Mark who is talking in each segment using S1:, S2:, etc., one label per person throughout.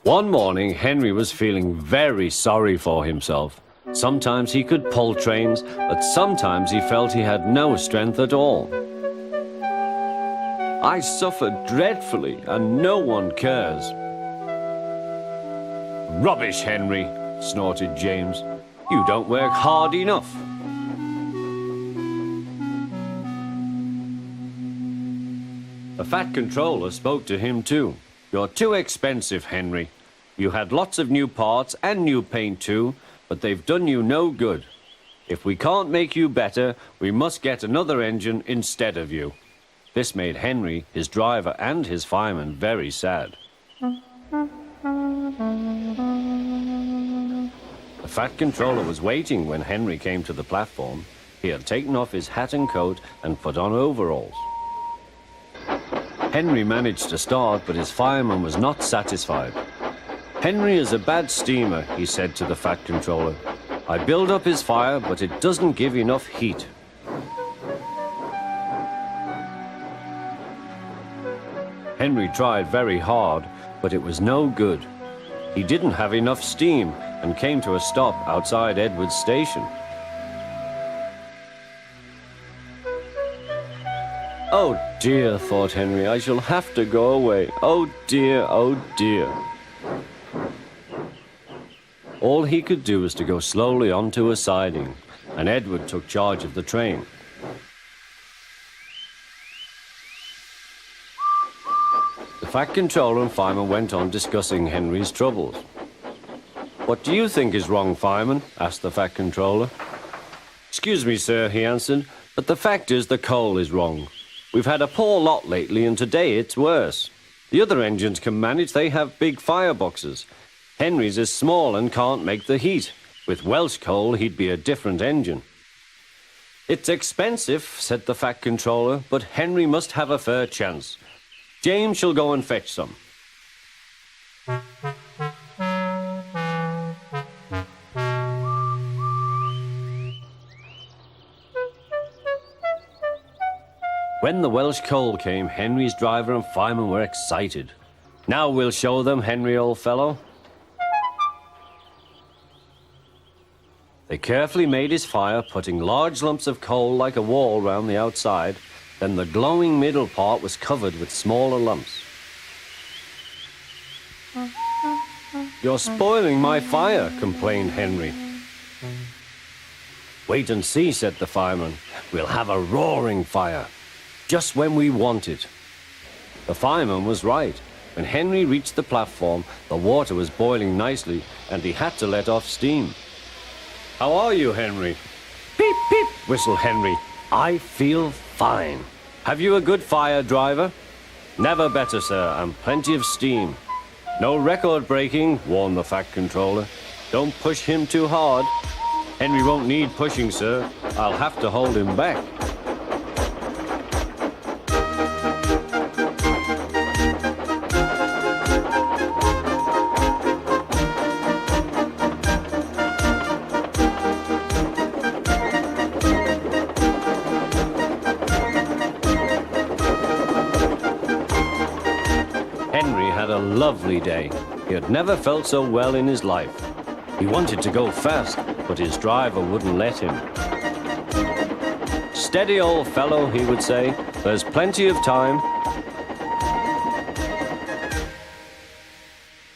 S1: One morning, Henry was feeling very sorry for himself. Sometimes he could pull trains, but sometimes he felt he had no strength at all. I suffer dreadfully, and no one cares. Rubbish, Henry, snorted James. You don't work hard enough. The Fat Controller spoke to him too. You're too expensive, Henry. You had lots of new parts and new paint too, but they've done you no good. If we can't make you better, we must get another engine instead of you. This made Henry, his driver, and his fireman very sad. The Fat Controller was waiting when Henry came to the platform. He had taken off his hat and coat and put on overalls. Henry managed to start, but his fireman was not satisfied. Henry is a bad steamer, he said to the Fat Controller. I build up his fire, but it doesn't give enough heat. Henry tried very hard, but it was no good. He didn't have enough steam and came to a stop outside Edward's station. Oh dear, thought Henry, I shall have to go away. Oh dear, oh dear. All he could do was to go slowly onto a siding, and Edward took charge of the train. The Fat Controller and fireman went on discussing Henry's troubles. What do you think is wrong, fireman? Asked the Fat Controller. Excuse me, sir, he answered, but the fact is the coal is wrong. We've had a poor lot lately, and today it's worse. The other engines can manage, they have big fireboxes. Henry's is small and can't make the heat. With Welsh coal, he'd be a different engine. It's expensive, said the Fat Controller, but Henry must have a fair chance. James shall go and fetch some. When the Welsh coal came, Henry's driver and fireman were excited. Now we'll show them, Henry, old fellow. They carefully made his fire, putting large lumps of coal like a wall round the outside. Then the glowing middle part was covered with smaller lumps. You're spoiling my fire, complained Henry. Wait and see, said the fireman. We'll have a roaring fire, just when we want it. The fireman was right. When Henry reached the platform, the water was boiling nicely, and he had to let off steam. How are you, Henry? Peep, peep, whistled Henry. I feel fine. Have you a good fire, driver? Never better, sir, and plenty of steam. No record breaking, warned the Fat Controller. Don't push him too hard. Henry won't need pushing, sir. I'll have to hold him back. Henry had a lovely day. He had never felt so well in his life. He wanted to go fast, but his driver wouldn't let him. Steady, old fellow, he would say. There's plenty of time.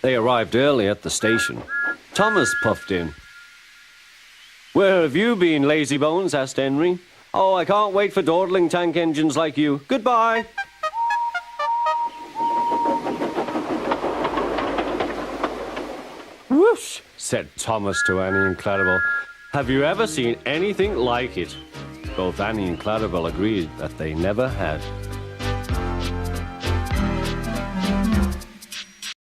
S1: They arrived early at the station. Thomas puffed in. Where have you been, lazybones? Asked Henry. Oh, I can't wait for dawdling tank engines like you. Goodbye. Whoosh, said Thomas to Annie and Clarabel. Have you ever seen anything like it? Both Annie and Clarabel agreed that they never had.